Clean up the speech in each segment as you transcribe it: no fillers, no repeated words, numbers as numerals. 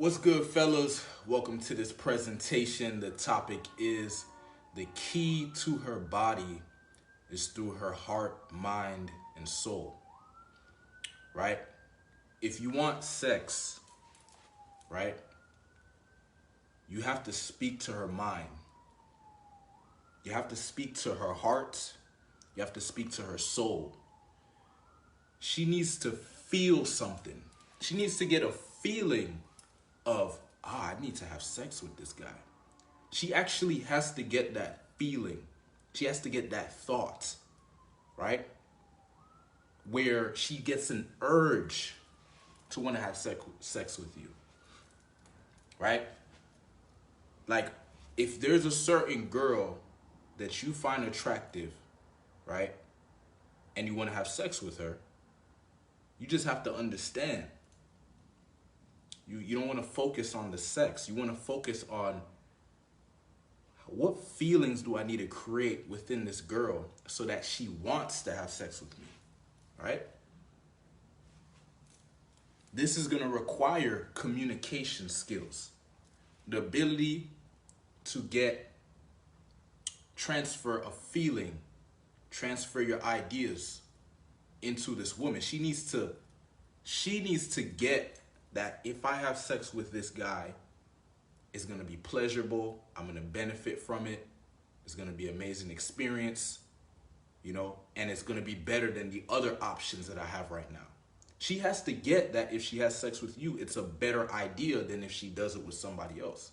What's good, fellas? Welcome to this presentation. The topic is the key to her body is through her heart, mind, and soul. Right? If you want sex, right, you have to speak to her mind. You have to speak to her heart. You have to speak to her soul. She needs to feel something. She needs to get a feeling of, I need to have sex with this guy. She actually has to get that feeling. She has to get that thought, right? Where she gets an urge to want to have sex with you, right? Like, if there's a certain girl that you find attractive, right, and you want to have sex with her, you just have to understand. You don't want to focus on the sex. You want to focus on what feelings do I need to create within this girl so that she wants to have sex with me, right? This is going to require communication skills, the ability to transfer a feeling, transfer your ideas into this woman. She needs to get that if I have sex with this guy, it's going to be pleasurable. I'm going to benefit from it. It's going to be an amazing experience, and it's going to be better than the other options that I have right now. She has to get that if she has sex with you, it's a better idea than if she does it with somebody else.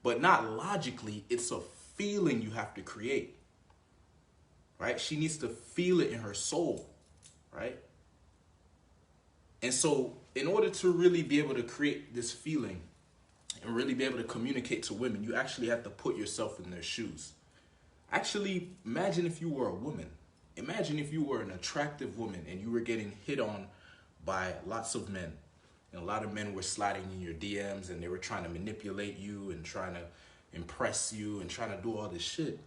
But not logically, it's a feeling you have to create, right? She needs to feel it in her soul, right? And so in order to really be able to create this feeling and really be able to communicate to women, you actually have to put yourself in their shoes. Actually, imagine if you were a woman. Imagine if you were an attractive woman and you were getting hit on by lots of men. And a lot of men were sliding in your DMs and they were trying to manipulate you and trying to impress you and trying to do all this shit.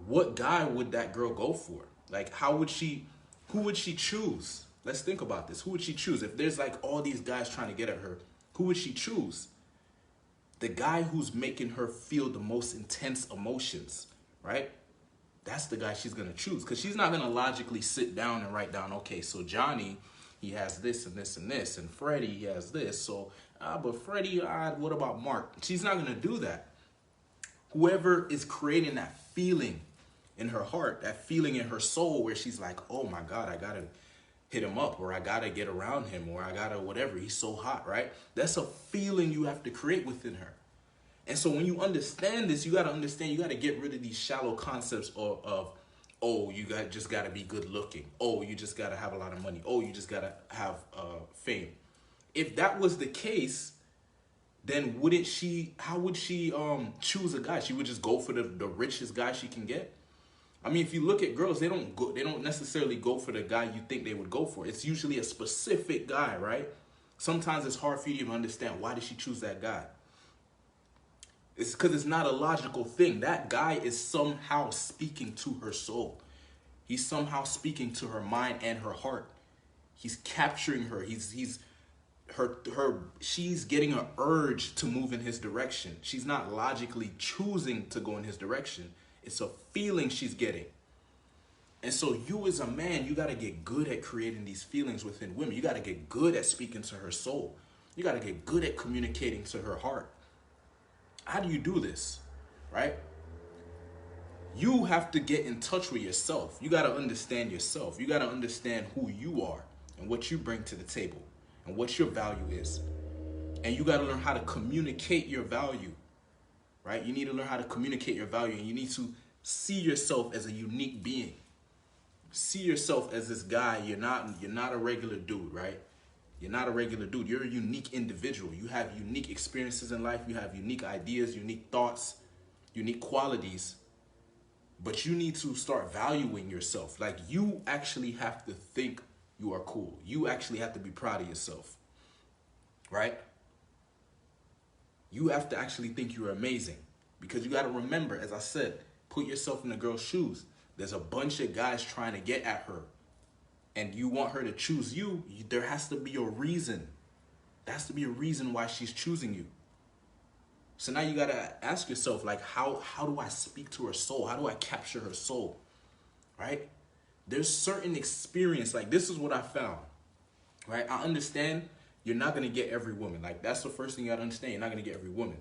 What guy would that girl go for? Like, who would she choose? Let's think about this. Who would she choose? If there's like all these guys trying to get at her, who would she choose? The guy who's making her feel the most intense emotions, right? That's the guy she's going to choose, because she's not going to logically sit down and write down, okay, so Johnny, he has this and this and this, and Freddie, he has this. So, but Freddie, what about Mark? She's not going to do that. Whoever is creating that feeling in her heart, that feeling in her soul where she's like, oh my God, I got to hit him up, or I got to get around him, or I got to whatever, he's so hot, right? That's a feeling you have to create within her. And so when you understand this, you got to get rid of these shallow concepts of oh, just got to be good looking. Oh, you just got to have a lot of money. Oh, you just got to have fame. If that was the case, then how would she choose a guy? She would just go for the richest guy she can get. I mean, if you look at girls, they don't necessarily go for the guy you think they would go for. It's usually a specific guy, right? Sometimes it's hard for you to even understand, why did she choose that guy? It's because it's not a logical thing. That guy is somehow speaking to her soul. He's somehow speaking to her mind and her heart. He's capturing her. She's getting an urge to move in his direction. She's not logically choosing to go in his direction. It's a feeling she's getting. And so you as a man, you got to get good at creating these feelings within women. You got to get good at speaking to her soul. You got to get good at communicating to her heart. How do you do this, right? You have to get in touch with yourself. You got to understand yourself. You got to understand who you are and what you bring to the table and what your value is. And you got to learn how to communicate your value, right? You need to learn how to communicate your value, and you need to see yourself as a unique being. See yourself as this guy. You're not a regular dude, right? You're not a regular dude. You're a unique individual. You have unique experiences in life. You have unique ideas, unique thoughts, unique qualities. But you need to start valuing yourself. Like, you actually have to think you are cool. You actually have to be proud of yourself, right? You have to actually think you're amazing, because you got to remember, as I said, put yourself in the girl's shoes. There's a bunch of guys trying to get at her. and you want her to choose you, there has to be a reason. There has to be a reason why she's choosing you. So now you gotta ask yourself, like, how do I speak to her soul? How do I capture her soul? Right? There's certain experience, like this is what I found. Right? I understand you're not gonna get every woman. Like that's the first thing you gotta understand. You're not gonna get every woman.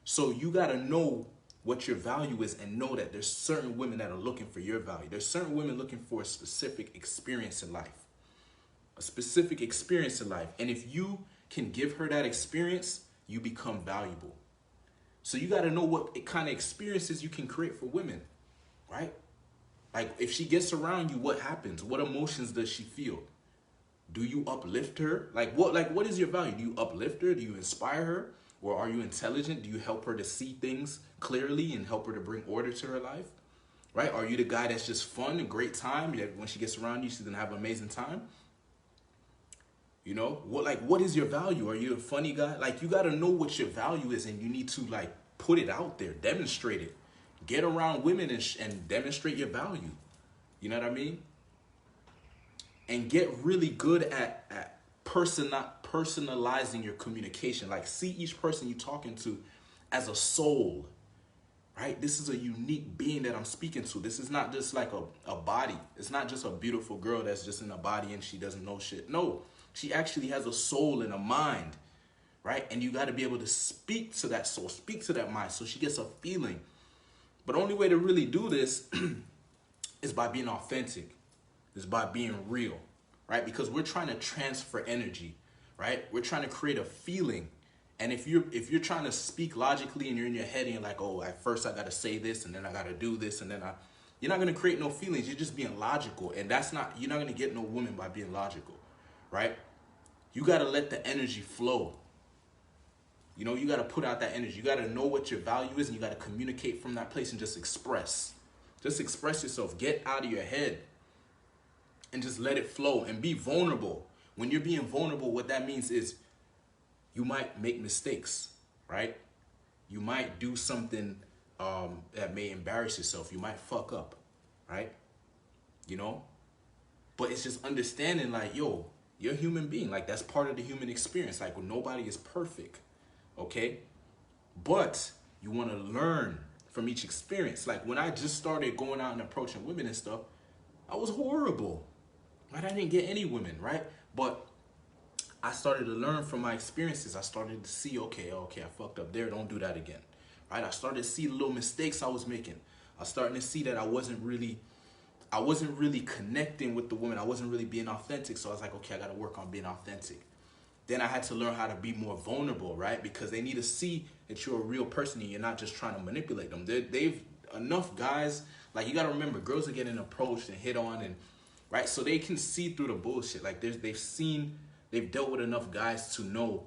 So you gotta know what your value is and know that there's certain women that are looking for your value. There's certain women looking for a specific experience in life. A specific experience in life. And if you can give her that experience, you become valuable. So you got to know what kind of experiences you can create for women, right? Like if she gets around you, what happens? What emotions does she feel? Do you uplift her? Like what is your value? Do you uplift her? Do you inspire her? Or are you intelligent? Do you help her to see things clearly and help her to bring order to her life? Right? Are you the guy that's just fun, a great time? When she gets around you, she's gonna have an amazing time. You know, what is your value? Are you a funny guy? Like you got to know what your value is, and you need to like put it out there, demonstrate it, get around women and demonstrate your value. You know what I mean? And get really good at personalizing your communication. Like see each person you're talking to as a soul, right? This is a unique being that I'm speaking to. This is not just like a body. It's not just a beautiful girl that's just in a body and she doesn't know shit. No. She actually has a soul and a mind, right? And you got to be able to speak to that soul, speak to that mind so she gets a feeling. But the only way to really do this is by being authentic, is by being real, right? Because we're trying to transfer energy, right? We're trying to create a feeling. And if you're trying to speak logically and you're in your head and you're like, oh, at first I got to say this and then I got to do this and then you're not going to create no feelings. You're just being logical. And you're not going to get no woman by being logical. Right? You got to let the energy flow. You know, you got to put out that energy. You got to know what your value is and you got to communicate from that place and just express. Just express yourself. Get out of your head and just let it flow and be vulnerable. When you're being vulnerable, what that means is you might make mistakes, right? You might do something that may embarrass yourself. You might fuck up, right? You know? But it's just understanding like, yo, you're a human being. Like, that's part of the human experience. Like, nobody is perfect, okay? But you want to learn from each experience. Like, when I just started going out and approaching women and stuff, I was horrible, right? I didn't get any women, right? But I started to learn from my experiences. I started to see, okay, I fucked up there. Don't do that again, right? I started to see the little mistakes I was making. I was starting to see that I wasn't really connecting with the woman. I wasn't really being authentic. So I was like, okay, I got to work on being authentic. Then I had to learn how to be more vulnerable, right? Because they need to see that you're a real person and you're not just trying to manipulate them. They've enough guys, like you got to remember, girls are getting approached and hit on and, right? So they can see through the bullshit. Like they've dealt with enough guys to know,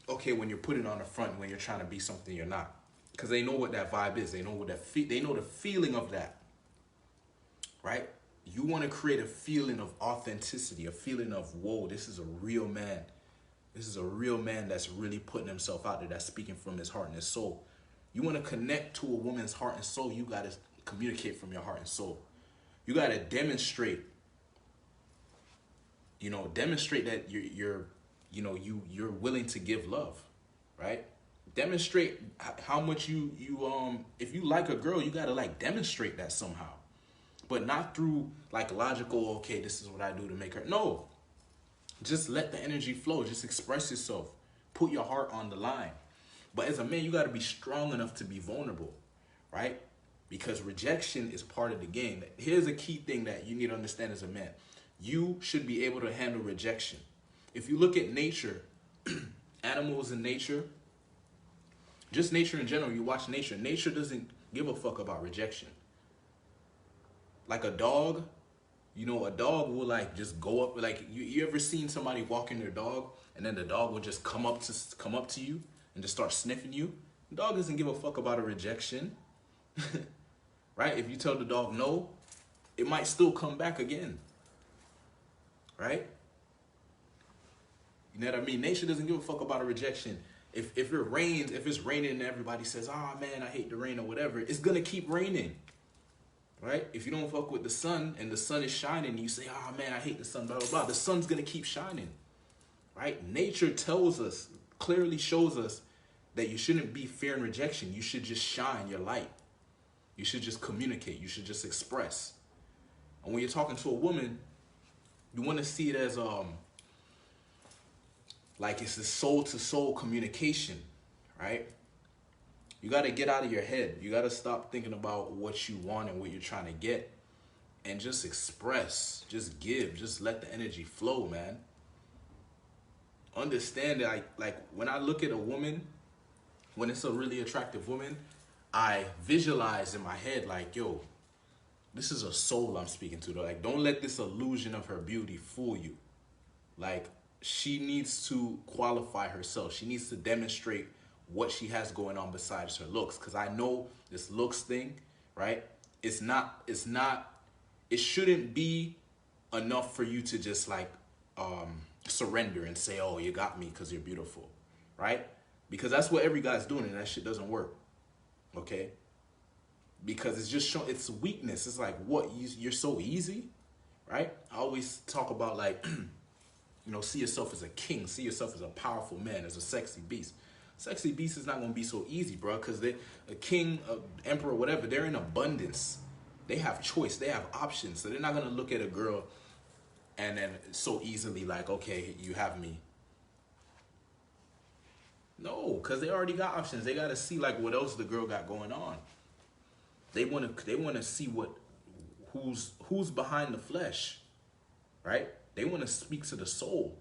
okay, when you're putting on the front, when you're trying to be something you're not. Because they know what that vibe is. They know what they know the feeling of that. Right? You want to create a feeling of authenticity, a feeling of, whoa, this is a real man. This is a real man that's really putting himself out there, that's speaking from his heart and his soul. You want to connect to a woman's heart and soul, you got to communicate from your heart and soul. You got to demonstrate that you're willing to give love, right? Demonstrate how much if you like a girl, you got to like demonstrate that somehow. But not through like logical, okay, this is what I do to make her. No, just let the energy flow. Just express yourself. Put your heart on the line. But as a man, you got to be strong enough to be vulnerable, right? Because rejection is part of the game. Here's a key thing that you need to understand as a man. You should be able to handle rejection. If you look at nature, animals in nature, just nature in general, you watch nature. Nature doesn't give a fuck about rejection. Like a dog, a dog will like just go up. Like you ever seen somebody walking their dog and then the dog will just come up to you and just start sniffing you? The dog doesn't give a fuck about a rejection, right? If you tell the dog no, it might still come back again, right? You know what I mean? Nature doesn't give a fuck about a rejection. If it's raining and everybody says, "Ah, man, I hate the rain" or whatever, it's gonna keep raining. right? If you don't fuck with the sun and the sun is shining, you say, oh man, I hate the sun, blah, blah, blah. The sun's gonna keep shining, right? Nature tells us, clearly shows us that you shouldn't be fear and rejection. You should just shine your light. You should just communicate. You should just express. And when you're talking to a woman, you want to see it as like it's a soul to soul communication, right? You got to get out of your head. You got to stop thinking about what you want and what you're trying to get, and just express, just give, just let the energy flow, man. Understand that, like when I look at a woman, when it's a really attractive woman, I visualize in my head like, yo, this is a soul I'm speaking to. Like, don't let this illusion of her beauty fool you. Like, she needs to qualify herself. She needs to demonstrate what she has going on besides her looks. Because I know this looks thing, right? It shouldn't be enough for you to just like surrender and say, oh, you got me because you're beautiful, right? Because that's what every guy's doing, and that shit doesn't work, okay? Because it's just showing, it's weakness. It's like, what, you're so easy, right? I always talk about like, you know, see yourself as a king, see yourself as a powerful man, as a sexy beast. Sexy beast is not going to be so easy, bro, because a king, a emperor, whatever, they're in abundance. They have choice, they have options. So they're not going to look at a girl and then so easily like, okay, you have me. No, because they already got options. They got to see like what else the girl got going on. They want to see who's behind the flesh, right? They want to speak to the soul.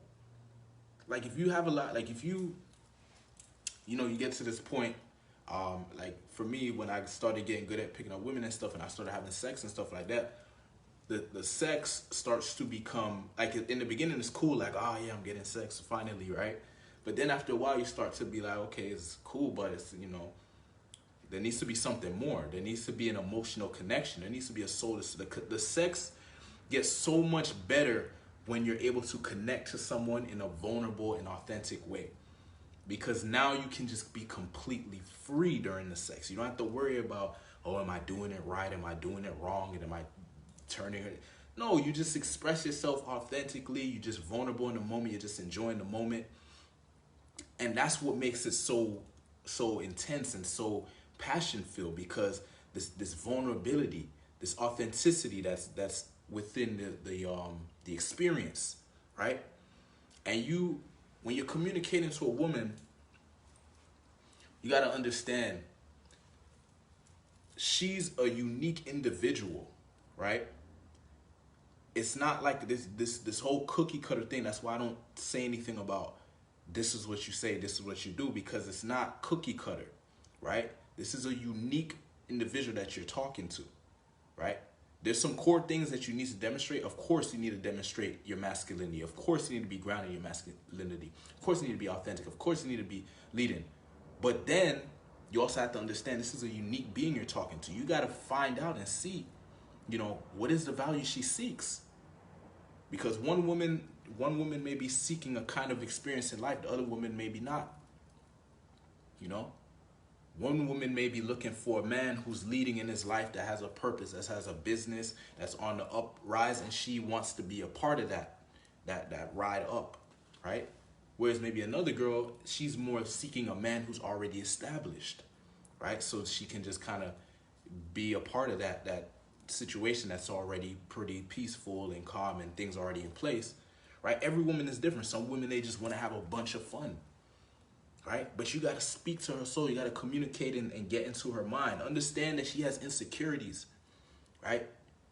Like if you have a lot, like if you know, you get to this point, like for me, when I started getting good at picking up women and stuff, and I started having sex and stuff like that, the sex starts to become, like in the beginning it's cool, like, oh yeah, I'm getting sex finally, right? But then after a while you start to be like, okay, it's cool, but it's, you know, there needs to be something more. There needs to be an emotional connection. There needs to be a soul. The sex gets so much better when you're able to connect to someone in a vulnerable and authentic way. Because now you can just be completely free during the sex. You don't have to worry about, oh, am I doing it right? Am I doing it wrong? And am I turning it? No, you just express yourself authentically. You're just vulnerable in the moment. You're just enjoying the moment. And that's what makes it so intense and so passion-filled, because this vulnerability, this authenticity that's within the experience, right? And when you're communicating to a woman, you got to understand she's a unique individual, right? It's not like this whole cookie cutter thing. That's why I don't say anything about this is what you say, this is what you do, because it's not cookie cutter, right? This is a unique individual that you're talking to, right? There's some core things that you need to demonstrate. Of course, you need to demonstrate your masculinity. Of course, you need to be grounded in your masculinity. Of course, you need to be authentic. Of course, you need to be leading. But then you also have to understand this is a unique being you're talking to. You got to find out and see, you know, what is the value she seeks. Because one woman may be seeking a kind of experience in life. The other woman may be not, you know. One woman may be looking for a man who's leading in his life, that has a purpose, that has a business, that's on the uprise, and she wants to be a part of that ride up, right? Whereas maybe another girl, she's more seeking a man who's already established, right? So she can just kind of be a part of that situation that's already pretty peaceful and calm and things already in place, right? Every woman is different. Some women, they just want to have a bunch of fun, right? But you got to speak to her soul. You got to communicate and get into her mind. Understand that she has insecurities, right?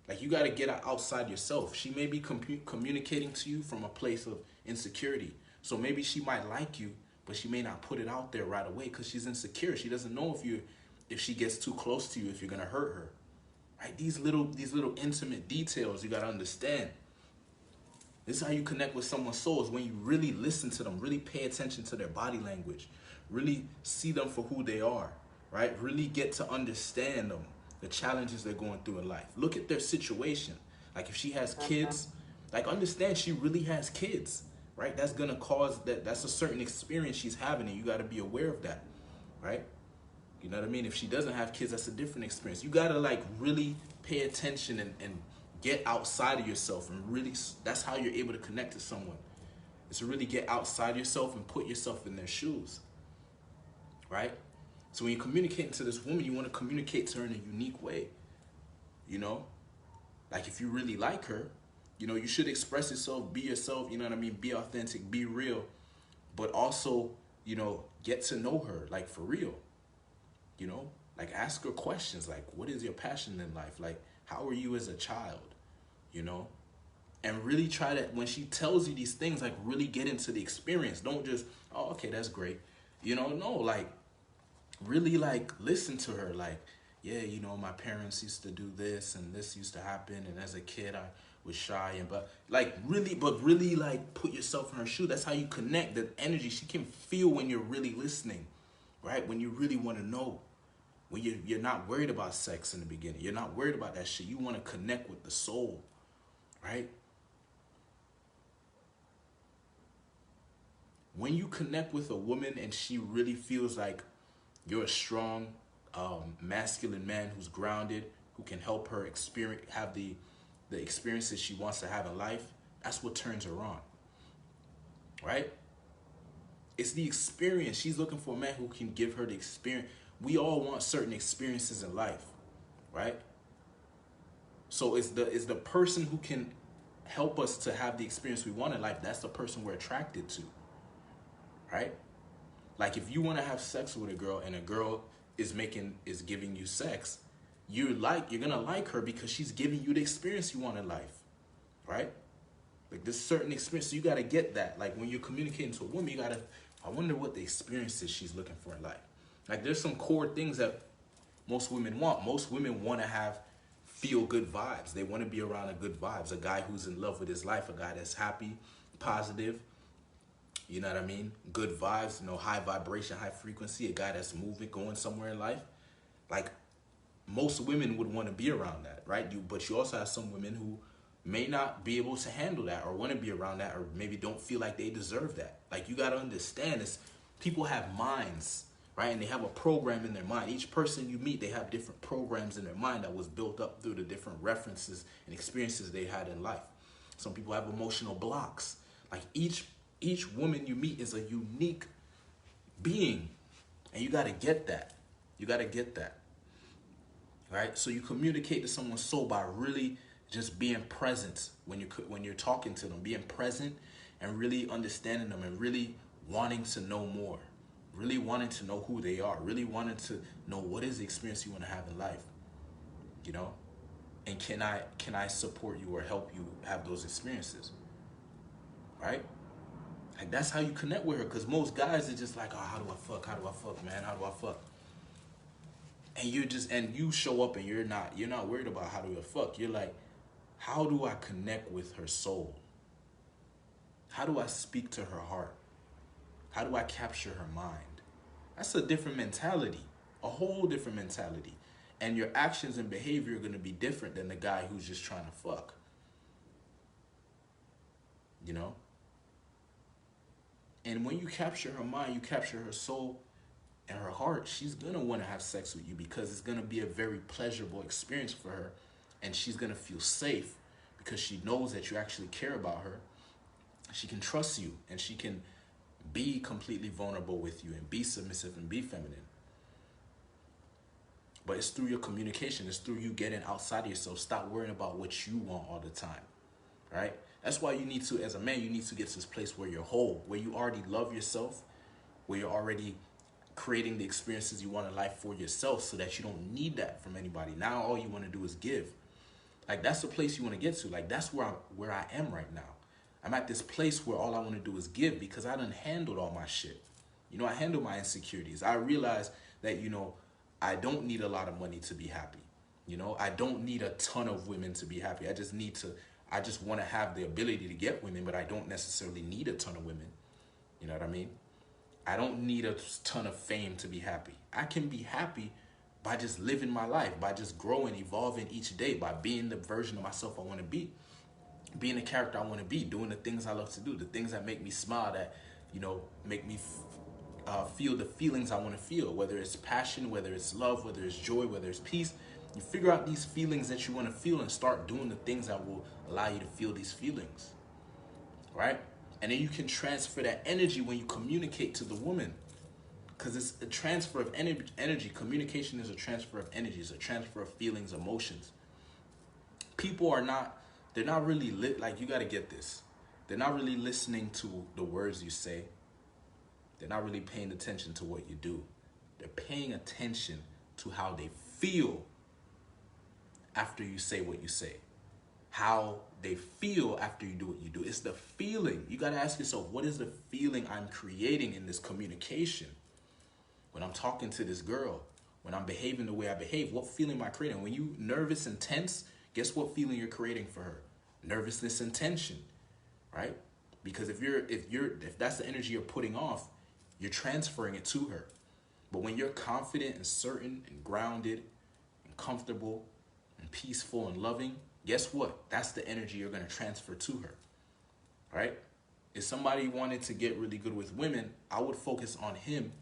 Like, you got to get outside yourself. She may be communicating to you from a place of insecurity. So maybe she might like you, but she may not put it out there right away because she's insecure. She doesn't know if she gets too close to you, if you're going to hurt her, right? These little intimate details you got to understand. This is how you connect with someone's soul, is when you really listen to them, really pay attention to their body language, really see them for who they are, right? Really get to understand them, the challenges they're going through in life. Look at their situation. Like if she has kids, like understand she really has kids, right? That's going to cause that's a certain experience she's having, and you got to be aware of that, right? You know what I mean? If she doesn't have kids, that's a different experience. You got to like really pay attention and get outside of yourself and really, that's how you're able to connect to someone. Is to really get outside yourself and put yourself in their shoes, right? So when you're communicating to this woman, you want to communicate to her in a unique way, you know? Like if you really like her, you know, you should express yourself, be yourself, you know what I mean? Be authentic, be real, but also, you know, get to know her, like for real, you know? Like ask her questions, like what is your passion in life? Like how are you as a child, you know? And really try to, when she tells you these things, like really get into the experience. Don't just, oh, okay, that's great. You know, no, like really like listen to her. Like, yeah, you know, my parents used to do this and this used to happen. And as a kid, I was shy and, but really like put yourself in her shoe. That's how you connect. The energy she can feel when you're really listening, right? When you really want to know, when you're not worried about sex in the beginning. You're not worried about that shit. You want to connect with the soul, right? When you connect with a woman and she really feels like you're a strong, masculine man who's grounded, who can help her experience, have the experiences she wants to have in life, that's what turns her on, right? It's the experience. She's looking for a man who can give her the experience. We all want certain experiences in life, right? So it's the person who can help us to have the experience we want in life. That's the person we're attracted to, right? Like if you want to have sex with a girl and a girl is giving you sex, you're gonna like her because she's giving you the experience you want in life, right? Like this certain experience, so you gotta get that. Like when you're communicating to a woman, you gotta, I wonder what the experience is she's looking for in life. Like there's some core things that most women want. Most women want to feel good vibes. They want to be around a good vibes. A guy who's in love with his life, a guy that's happy, positive, you know what I mean? Good vibes, you know, high vibration, high frequency, a guy that's moving, going somewhere in life. Like most women would want to be around that, right? But you also have some women who may not be able to handle that or want to be around that or maybe don't feel like they deserve that. Like you got to understand this. People have minds, right? And they have a program in their mind. Each person you meet, they have different programs in their mind that was built up through the different references and experiences they had in life. Some people have emotional blocks. Like each woman you meet is a unique being, and you got to get that. You got to get that, right? So you communicate to someone's soul by really just being present when you're talking to them, being present and really understanding them and really wanting to know more, really wanting to know who they are, really wanting to know what is the experience you want to have in life, you know? And can I support you or help you have those experiences, right? Like that's how you connect with her, because most guys are just like, oh, how do I fuck, man? How do I fuck? And you show up and you're not worried about how do I fuck. You're like, how do I connect with her soul? How do I speak to her heart? How do I capture her mind? That's a different mentality, a whole different mentality. And your actions and behavior are going to be different than the guy who's just trying to fuck. You know? And when you capture her mind, you capture her soul and her heart, she's going to want to have sex with you because it's going to be a very pleasurable experience for her. And she's going to feel safe because she knows that you actually care about her. She can trust you and she can be completely vulnerable with you and be submissive and be feminine. But it's through your communication. It's through you getting outside of yourself. Stop worrying about what you want all the time, right? That's why you need to, as a man, you need to get to this place where you're whole, where you already love yourself, where you're already creating the experiences you want in life for yourself so that you don't need that from anybody. Now all you want to do is give. Like that's the place you want to get to. Like that's where I am right now. I'm at this place where all I want to do is give because I done handled all my shit. You know, I handled my insecurities. I realized that, you know, I don't need a lot of money to be happy. You know, I don't need a ton of women to be happy. I just want to have the ability to get women, but I don't necessarily need a ton of women. You know what I mean? I don't need a ton of fame to be happy. I can be happy by just living my life, by just growing, evolving each day, by being the version of myself I want to be, being the character I want to be, doing the things I love to do, the things that make me smile, that, you know, make me feel the feelings I want to feel, whether it's passion, whether it's love, whether it's joy, whether it's peace. You figure out these feelings that you want to feel and start doing the things that will allow you to feel these feelings, right? And then you can transfer that energy when you communicate to the woman, because it's a transfer of energy. Communication is a transfer of energy. It's a transfer of feelings, emotions. People are not, they're not really lit. Like, you got to get this. They're not really listening to the words you say. They're not really paying attention to what you do. They're paying attention to how they feel after you say what you say. How they feel after you do what you do. It's the feeling. You got to ask yourself, what is the feeling I'm creating in this communication? When I'm talking to this girl, when I'm behaving the way I behave, what feeling am I creating? When you nervous and tense, guess what feeling you're creating for her? Nervousness and tension, right? Because if that's the energy you're putting off, you're transferring it to her. But when you're confident and certain and grounded and comfortable and peaceful and loving, guess what? That's the energy you're going to transfer to her, right? If somebody wanted to get really good with women, I would focus on him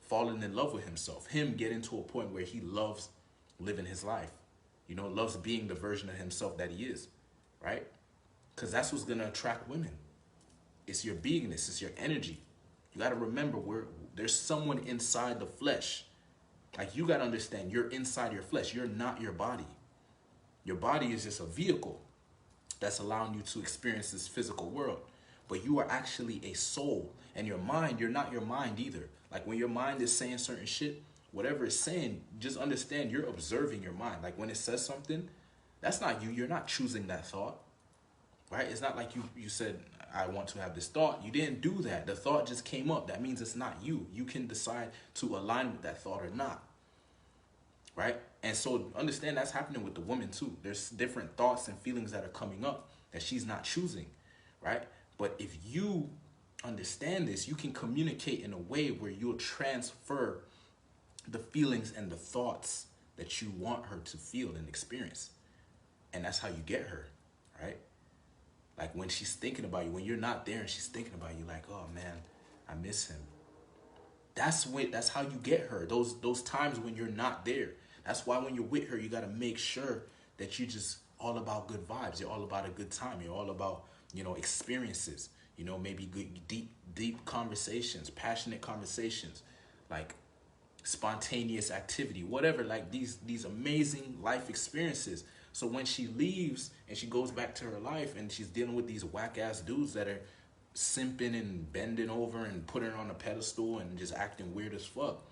falling in love with himself, him getting to a point where he loves living his life, loves being the version of himself that he is, right? Because that's what's going to attract women. It's your beingness, it's your energy. You got to remember, there's someone inside the flesh. Like, you got to understand, you're inside your flesh. You're not your body. Your body is just a vehicle that's allowing you to experience this physical world. But you are actually a soul. And your mind, you're not your mind either. Like, when your mind is saying certain shit, whatever it's saying, just understand you're observing your mind. Like, when it says something, that's not you. You're not choosing that thought, right? It's not like you said, I want to have this thought. You didn't do that. The thought just came up. That means it's not you. You can decide to align with that thought or not, right? And so understand that's happening with the woman too. There's different thoughts and feelings that are coming up that she's not choosing, right? But if you understand this, you can communicate in a way where you'll transfer the feelings and the thoughts that you want her to feel and experience. And that's how you get her, right? Like, when she's thinking about you, when you're not there and she's thinking about you, like, oh man, I miss him. That's how you get her. Those times when you're not there. That's why when you're with her, you got to make sure that you're just all about good vibes. You're all about a good time. You're all about, experiences, maybe good, deep conversations, passionate conversations, like spontaneous activity, whatever, like these amazing life experiences. So when she leaves and she goes back to her life and she's dealing with these whack ass dudes that are simping and bending over and putting her on a pedestal and just acting weird as fuck,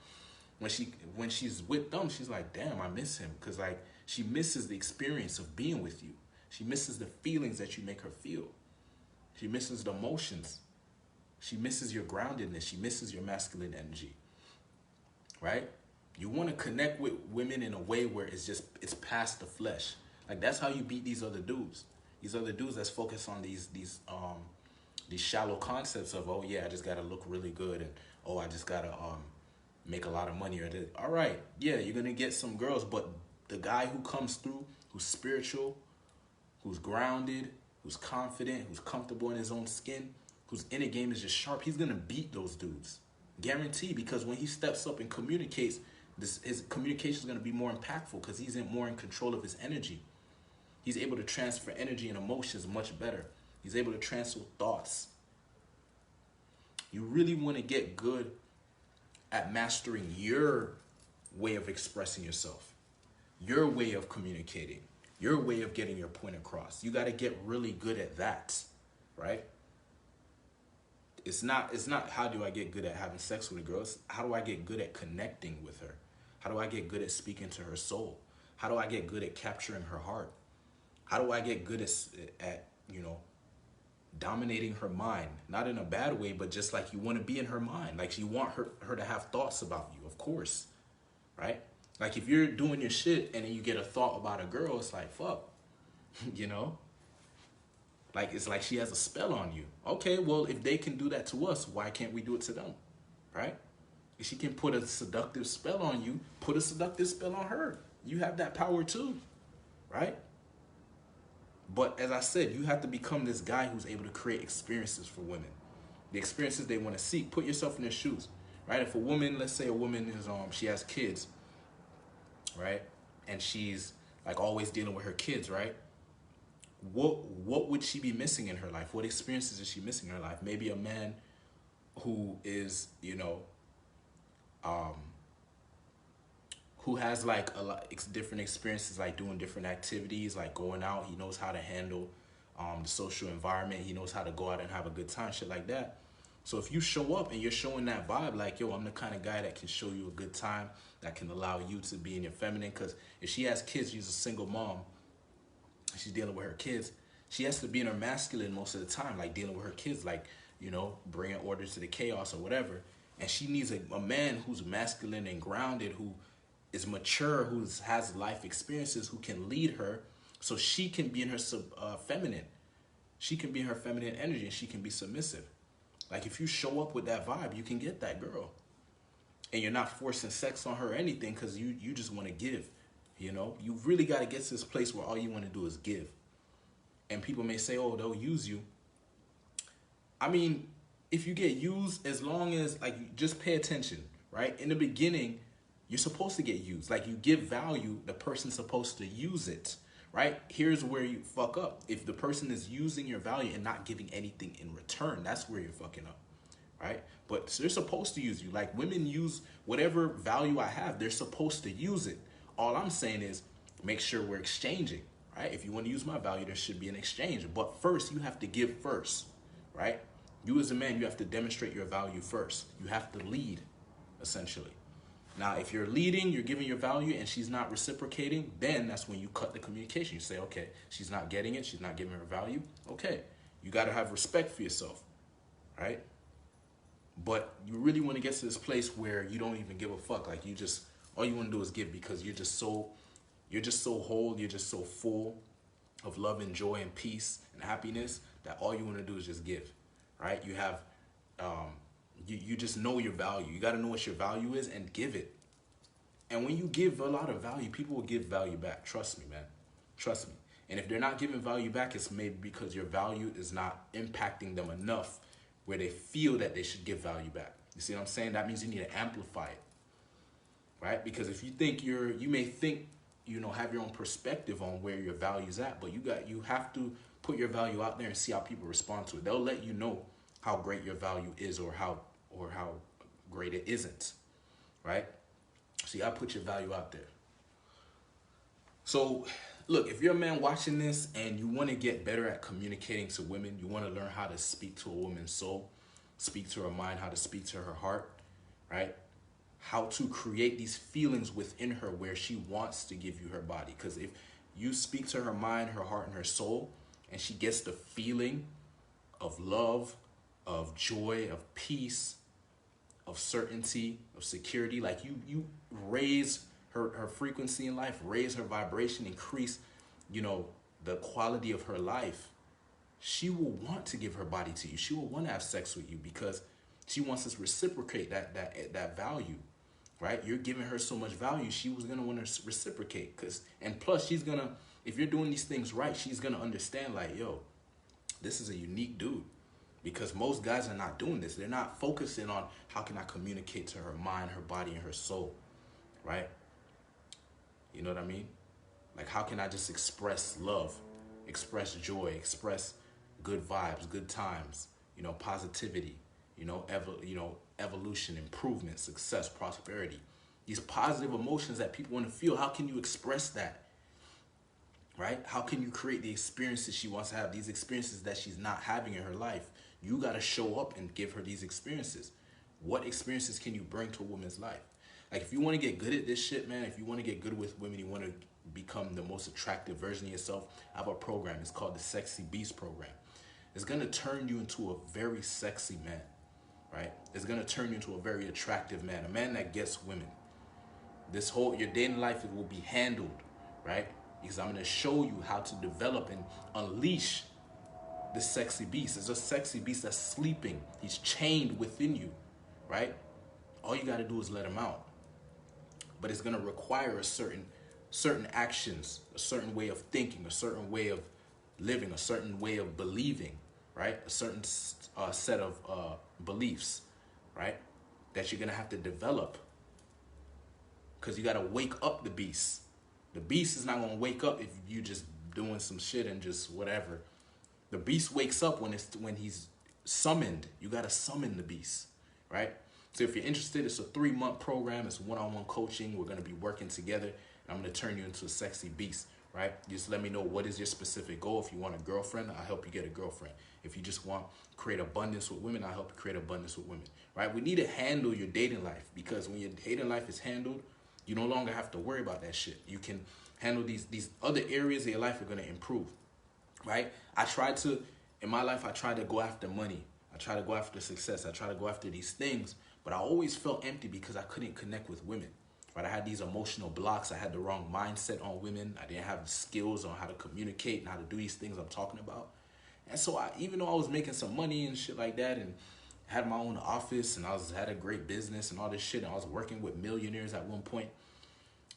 when she's with them, she's like, damn, I miss him. Because, like, she misses the experience of being with you. She misses the feelings that you make her feel. She misses the emotions. She misses your groundedness. She misses your masculine energy, right? You want to connect with women in a way where it's past the flesh. Like, that's how you beat these other dudes. These other dudes that's focused on these shallow concepts of, oh yeah, I just gotta look really good, and oh, I just gotta make a lot of money. All right, yeah, you're gonna get some girls, but the guy who comes through, who's spiritual, who's grounded, who's confident, who's comfortable in his own skin, whose inner game is just sharp, he's gonna beat those dudes, guaranteed. Because when he steps up and communicates, his communication is gonna be more impactful because he's more in control of his energy. He's able to transfer energy and emotions much better. He's able to transfer thoughts. You really want to get good at mastering your way of expressing yourself, your way of communicating, your way of getting your point across. You got to get really good at that, right? It's not how do I get good at having sex with a girl? It's how do I get good at connecting with her? How do I get good at speaking to her soul? How do I get good at capturing her heart? How do I get good at dominating her mind? Not in a bad way, but just like you want to be in her mind. Like, you want her to have thoughts about you, of course, right? Like, if you're doing your shit and then you get a thought about a girl, it's like, fuck, Like, it's like she has a spell on you. Okay, well, if they can do that to us, why can't we do it to them, right? If she can put a seductive spell on you, put a seductive spell on her. You have that power too, right? But as I said, you have to become this guy who's able to create experiences for women. The experiences they want to seek. Put yourself in their shoes, right? If a woman, let's say a woman is, she has kids, right? and she's like always dealing with her kids, right? What would she be missing in her life? What experiences is she missing in her life? Maybe a man who is, who has like a lot different experiences, like doing different activities, like going out. He knows how to handle the social environment. He knows how to go out and have a good time, shit like that. So if you show up and you're showing that vibe, like, yo, I'm the kind of guy that can show you a good time, that can allow you to be in your feminine. Because if she has kids, she's a single mom, she's dealing with her kids, she has to be in her masculine most of the time, like dealing with her kids, like, bringing order to the chaos or whatever. And she needs a man who's masculine and grounded, who is mature, who has life experiences, who can lead her so she can be in her feminine. She can be in her feminine energy and she can be submissive. Like if you show up with that vibe, you can get that girl. And you're not forcing sex on her or anything because you just want to give. You really got to get to this place where all you want to do is give. And people may say, oh, they'll use you. I mean, if you get used, as long as, like, you just pay attention, right? In the beginning, you're supposed to get used. Like, you give value, the person's supposed to use it, right? Here's where you fuck up. If the person is using your value and not giving anything in return, that's where you're fucking up, right? But they're supposed to use you. Like, women use whatever value I have. They're supposed to use it. All I'm saying is make sure we're exchanging, right? If you want to use my value, there should be an exchange. But first, you have to give first, right? You as a man, you have to demonstrate your value first. You have to lead, essentially. Now, if you're leading, you're giving your value, and she's not reciprocating, then that's when you cut the communication. You say, okay, she's not getting it. She's not giving her value. Okay, you got to have respect for yourself, right? But you really want to get to this place where you don't even give a fuck. Like, all you want to do is give, because you're just so whole. You're just so full of love and joy and peace and happiness that all you want to do is just give, right? You have, you just know your value. You got to know what your value is and give it. And when you give a lot of value, people will give value back. Trust me, man. Trust me. And if they're not giving value back, it's maybe because your value is not impacting them enough where they feel that they should give value back. You see what I'm saying? That means you need to amplify it, right? Because if you think you may think, have your own perspective on where your value's at, but you have to put your value out there and see how people respond to it. They'll let you know how great your value is or how great it isn't, right? So you gotta put your value out there. So look, if you're a man watching this and you want to get better at communicating to women, you want to learn how to speak to a woman's soul, speak to her mind, how to speak to her heart, right? How to create these feelings within her where she wants to give you her body. Because if you speak to her mind, her heart, and her soul, and she gets the feeling of love, of joy, of peace, of certainty, of security, like you raise her frequency in life, raise her vibration, increase, the quality of her life, she will want to give her body to you. She will want to have sex with you because she wants to reciprocate that value, right? You're giving her so much value, she was gonna want to reciprocate. And plus, she's gonna, if you're doing these things right, she's gonna understand, like, yo, this is a unique dude. Because most guys are not doing this. They're not focusing on how can I communicate to her mind, her body, and her soul, right? You know what I mean? Like, how can I just express love, express joy, express good vibes, good times, positivity, evolution, improvement, success, prosperity. These positive emotions that people want to feel. How can you express that? Right? How can you create the experiences she wants to have, these experiences that she's not having in her life? You got to show up and give her these experiences. What experiences can you bring to a woman's life? Like, if you want to get good at this shit, man, if you want to get good with women, you want to become the most attractive version of yourself, I have a program. It's called the Sexy Beast Program. It's going to turn you into a very sexy man, right? It's going to turn you into a very attractive man, a man that gets women. Your dating life will be handled, right? Because I'm going to show you how to develop and unleash this sexy beast. It's a sexy beast that's sleeping. He's chained within you, right? All you got to do is let him out. But it's going to require certain actions, a certain way of thinking, a certain way of living, a certain way of believing, right? A certain set of beliefs, right? That you're going to have to develop. Because you got to wake up the beast. The beast is not gonna wake up if you just doing some shit and just whatever. The beast wakes up when he's summoned. You gotta summon the beast, right? So if you're interested, it's a 3-month program. It's one-on-one coaching. We're gonna be working together, and I'm gonna turn you into a sexy beast, right? Just let me know what is your specific goal. If you want a girlfriend, I'll help you get a girlfriend. If you just want to create abundance with women, I'll help you create abundance with women, right? We need to handle your dating life, because when your dating life is handled, you no longer have to worry about that shit. You can handle these other areas of your life are gonna improve, right? In my life, I tried to go after money. I try to go after success. I try to go after these things, but I always felt empty because I couldn't connect with women, right? I had these emotional blocks. I had the wrong mindset on women. I didn't have the skills on how to communicate and how to do these things I'm talking about. And so even though I was making some money and shit like that, and had my own office, and had a great business and all this shit, and I was working with millionaires at one point,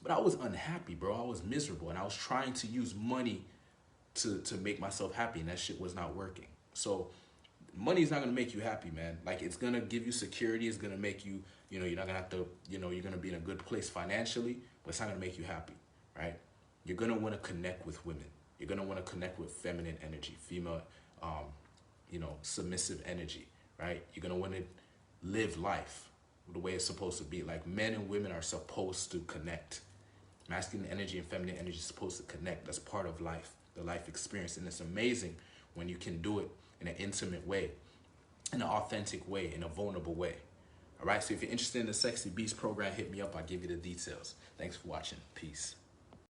but I was unhappy, bro. I was miserable, and I was trying to use money to make myself happy, and that shit was not working. So money is not gonna make you happy, man. Like, it's gonna give you security. It's gonna make you, you're not gonna have to, you're gonna be in a good place financially, but it's not gonna make you happy, right? You're gonna want to connect with women. You're gonna want to connect with feminine energy, female, submissive energy, right? You're gonna want to live life the way it's supposed to be. Like, men and women are supposed to connect. Masculine energy and feminine energy is supposed to connect. That's part of life, the life experience. And it's amazing when you can do it in an intimate way, in an authentic way, in a vulnerable way. All right, so if you're interested in the Sexy Beast program, hit me up. I'll give you the details. Thanks for watching. Peace.